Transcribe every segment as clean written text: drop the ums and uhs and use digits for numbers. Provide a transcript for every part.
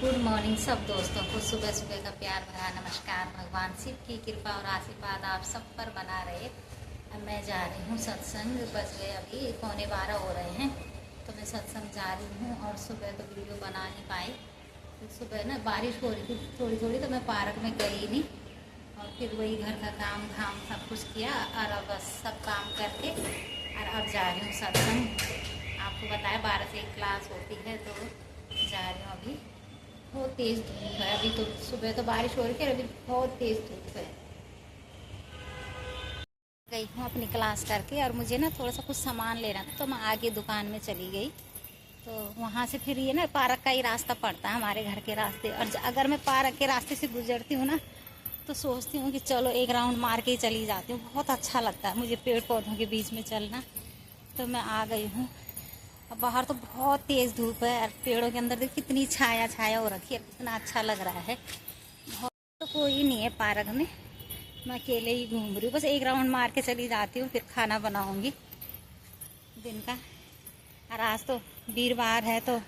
Good morning सब दोस्तों को सुबह सुबह का प्यार भरा नमस्कार। भगवान शिव की कृपा और आशीर्वाद आप सब पर बना रहे। अब मैं जा रही हूँ सत्संग। बज गए अभी 11:15 हो रहे हैं, तो मैं सत्संग जा रही हूँ। और सुबह तो वीडियो बना नहीं पाई, तो सुबह ना बारिश हो रही थी थोड़ी थोड़ी, तो मैं पार्क में गई नहीं। और फिर वही घर का काम धाम सब कुछ किया, और अब बस सब काम करके और अब जा रही हूँ सत्संग। आपको बताया 12 से 1 क्लास होती है, तो जा रही हूँ। अभी बहुत तेज़ धूप है, अभी तो सुबह तो बारिश हो रही थी, अभी बहुत तेज़ धूप है। गई हूँ अपनी क्लास करके, और मुझे ना थोड़ा सा कुछ सामान लेना था, तो मैं आगे दुकान में चली गई। तो वहाँ से फिर ये ना पार्क का ही रास्ता पड़ता है हमारे घर के रास्ते, और अगर मैं पार्क के रास्ते से गुजरती हूँ ना, तो सोचती हूँ कि चलो एक राउंड मार के ही चली जाती हूँ। बहुत अच्छा लगता है मुझे पेड़ पौधों के बीच में चलना। तो मैं आ गई हूँ। अब बाहर तो बहुत तेज़ धूप है, और पेड़ों के अंदर देखो कितनी छाया छाया हो रखी है, कितना अच्छा लग रहा है। बहुत तो कोई नहीं है पार्क में, मैं अकेले ही घूम रही हूँ। बस एक राउंड मार के चली जाती हूँ, फिर खाना बनाऊँगी दिन का। और आज तो वीरवार है, तो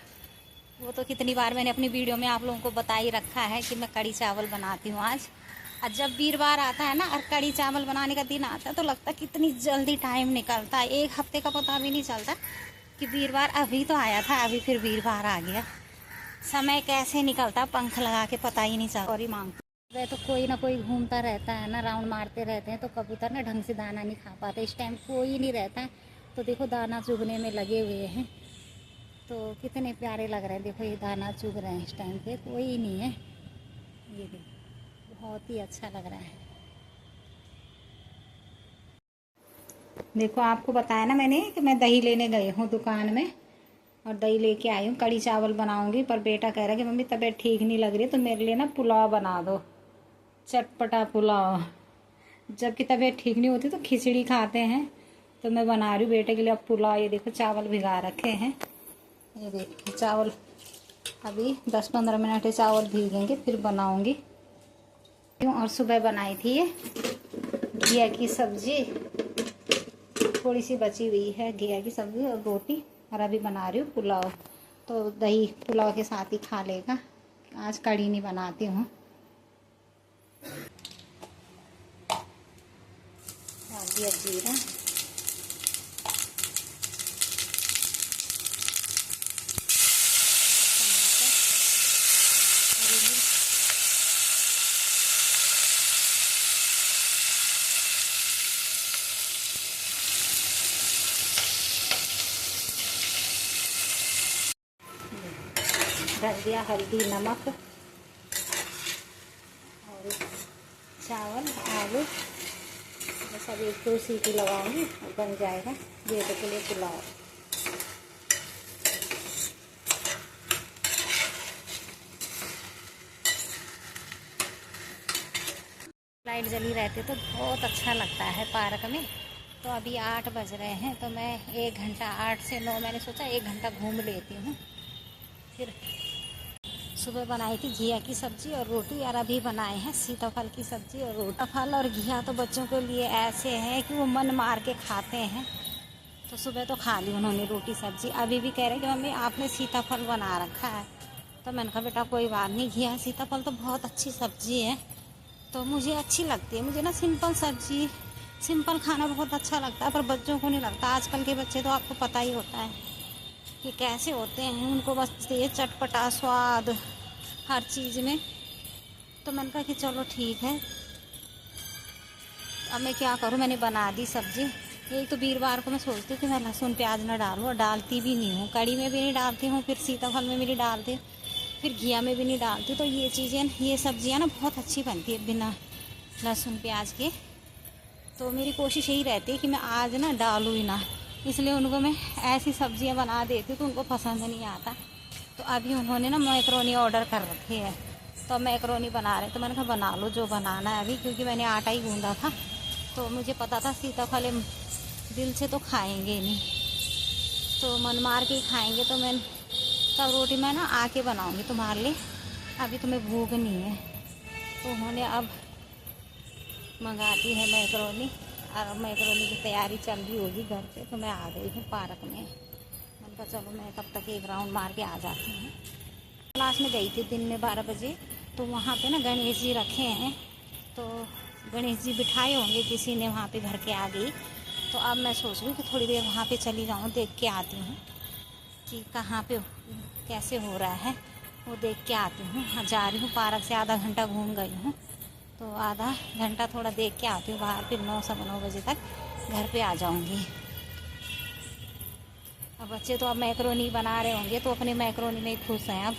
वो तो कितनी बार मैंने अपनी वीडियो में आप लोगों को बता ही रखा है कि मैं कढ़ी चावल बनाती हूँ आज। और जब वीरवार आता है ना और कढ़ी चावल बनाने का दिन आता है, तो लगता है कितनी जल्दी टाइम निकलता है। एक हफ्ते का पता भी नहीं चलता कि वीरवार अभी तो आया था, अभी फिर वीरवार आ गया। समय कैसे निकलता पंख लगा के पता ही नहीं चलता। और ही मांगते वह तो कोई ना कोई घूमता रहता है ना, राउंड मारते रहते हैं, तो कबूतर ना ढंग से दाना नहीं खा पाते। इस टाइम कोई नहीं रहता है, तो देखो दाना चुगने में लगे हुए हैं। तो कितने प्यारे लग रहे हैं, देखो ये दाना चुग रहे हैं। इस टाइम पे कोई नहीं है, ये देखो बहुत ही अच्छा लग रहा है। देखो आपको बताया ना मैंने कि मैं दही लेने गई हूँ दुकान में, और दही लेके आई हूँ। कढ़ी चावल बनाऊंगी, पर बेटा कह रहा है कि मम्मी तबीयत ठीक नहीं लग रही, तो मेरे लिए ना पुलाव बना दो, चटपटा पुलाव। जबकि तबीयत ठीक नहीं होती तो खिचड़ी खाते हैं, तो मैं बना रही हूँ बेटे के लिए अब पुलाव। ये देखो चावल भिगा रखे हैं, ये देखिए चावल अभी 10-15 मिनट चावल भीगेंगे, फिर बनाऊंगी। और सुबह बनाई थी ये घिया की सब्जी, थोड़ी सी बची हुई है घिया की सब्जी और रोटी। और अभी बना रही हूँ पुलाव, तो दही पुलाव के साथ ही खा लेगा। आज कढ़ी नहीं बनाती हूँ। डाल दिया जीरा, डाल दिया हल्दी नमक और चावल आलू। बस अब 1-2 सीटी लगाऊंगी और बन जाएगा बेटे के लिए पुलाव। लाइट जली रहती तो बहुत अच्छा लगता है पार्क में। तो अभी 8 बज रहे हैं, तो मैं 1 घंटा 8 से 9 मैंने सोचा 1 घंटा घूम लेती हूँ। फिर सुबह बनाई थी घिया की सब्जी और रोटी, और अभी बनाए हैं सीताफल की सब्जी और रोटी। फल और घिया तो बच्चों के लिए ऐसे हैं कि वो मन मार के खाते हैं, तो सुबह तो खा ली उन्होंने रोटी सब्जी। अभी भी कह रहे कि मम्मी आपने सीताफल बना रखा है, तो मैंने कहा बेटा कोई बात नहीं, घिया सीताफल तो बहुत अच्छी सब्जी है, तो मुझे अच्छी लगती है। मुझे ना सिंपल सब्जी सिंपल खाना बहुत अच्छा लगता है, पर बच्चों को नहीं लगता। आजकल के बच्चे तो आपको पता ही होता है कि कैसे होते हैं, उनको बस ये चटपटा स्वाद हर चीज़ में। तो मैंने कहा कि चलो ठीक है, अब मैं क्या करूं, मैंने बना दी सब्जी। एक तो वीरवार को मैं सोचती हूँ कि मैं लहसुन प्याज ना डालूँ, और डालती भी नहीं हूँ। कड़ी में भी नहीं डालती हूँ, फिर सीताफल में भी नहीं डालती, फिर घिया में भी नहीं डालती। तो ये चीज़ें ये सब्जियाँ ना बहुत अच्छी बनती है बिना लहसुन प्याज के। तो मेरी कोशिश यही रहती है कि मैं आज ना डालूँ ही ना, इसलिए उनको मैं ऐसी सब्जियां बना देती हूँ तो उनको पसंद नहीं आता। तो अभी उन्होंने ना मैकरोनी ऑर्डर कर रखी है, तो मैकरोनी बना रहे, तो मैंने कहा बना लो जो बनाना है अभी, क्योंकि मैंने आटा ही गूंदा था, तो मुझे पता था सीताफल दिल से तो खाएंगे नहीं, तो मन मार के ही खाएंगे। तो मैं तब रोटी मैं ना आके बनाऊँगी तुम्हारे लिए, अभी तुम्हें भूख नहीं है। तो उन्होंने अब मंगाती है मैकरोनी, और मैकरोनी की तैयारी चल रही होगी घर पे। तो मैं आ गई हूँ पार्क में, मैंने कहा चलो मैं तब तक 1 राउंड मार के आ जाती हूँ। क्लास में गई थी दिन में 12 बजे, तो वहाँ पे ना गणेश जी रखे हैं, तो गणेश जी बिठाए होंगे किसी ने वहाँ पे घर के आ गई। तो अब मैं सोच रही हूँ कि थोड़ी देर वहाँ पे चली जाऊँ, देख के आती हूँ कि कहाँ पे कैसे हो रहा है, वो देख के आती हूँ। हाँ, जा रही हूँ पार्क से, आधा घंटा घूम गई हूँ, तो आधा घंटा थोड़ा देख के आती हूँ बाहर, फिर 9 बजे तक घर पे आ जाऊँगी। अब बच्चे तो अब मैक्रोनी बना रहे होंगे, तो अपने मैक्रोनी में ही खुश हैं। अब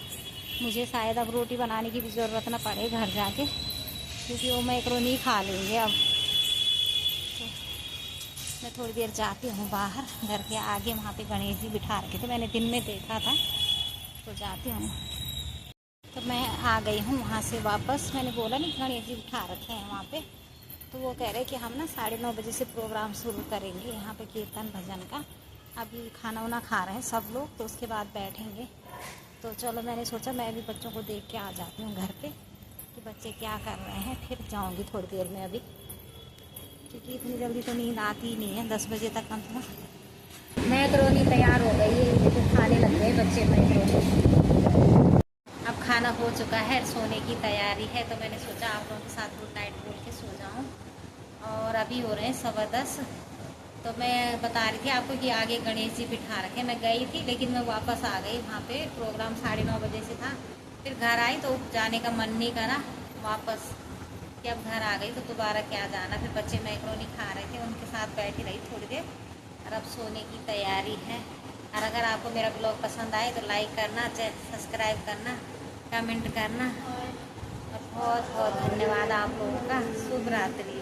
मुझे शायद अब रोटी बनाने की भी ज़रूरत ना पड़े घर जाके, क्योंकि वो मैक्रोनी खा लेंगे अब। तो मैं थोड़ी देर जाती हूँ बाहर घर के आगे, वहाँ पे गणेश जी बिठा रखे थे, मैंने दिन में देखा था, तो जाती हूँ। तो मैं आ गई हूँ वहाँ से वापस। मैंने बोला नहीं गणेश जी बिठा रखे हैं वहाँ पे, तो वो कह रहे कि हम ना 9:30 बजे से प्रोग्राम शुरू करेंगे यहाँ पे कीर्तन भजन का। अभी खाना वाना खा रहे हैं सब लोग, तो उसके बाद बैठेंगे। तो चलो मैंने सोचा मैं भी बच्चों को देख के आ जाती हूँ घर पे कि बच्चे क्या कर रहे हैं, फिर जाऊँगी थोड़ी देर में अभी, क्योंकि इतनी जल्दी तो नींद आती ही नहीं है, 10 बजे तक कम से कम। मैक्रोनी तैयार हो गई है, तो खाने लग गए बच्चे मैक्रोनी। अब खाना हो चुका है, सोने की तैयारी है, तो मैंने सोचा आप लोगों के साथ गुड नाइट बोल के सो जाऊँ। और अभी हो रहे हैं 10:15। तो मैं बता रही थी आपको कि आगे गणेश जी बिठा रखे। मैं गई थी लेकिन मैं वापस आ गई, वहाँ पे प्रोग्राम 9:30 बजे से था। फिर घर आई तो जाने का मन नहीं करा वापस, कि अब घर आ गई तो दोबारा क्या जाना। फिर बच्चे मैक्रोनी खा रहे थे, उनके साथ बैठी रही थोड़ी देर, और अब सोने की तैयारी है। और अगर आपको मेरा ब्लॉग पसंद आए तो लाइक करना, सब्सक्राइब करना, कमेंट करना, और बहुत बहुत धन्यवाद आप लोगों का। शुभ रात्रि।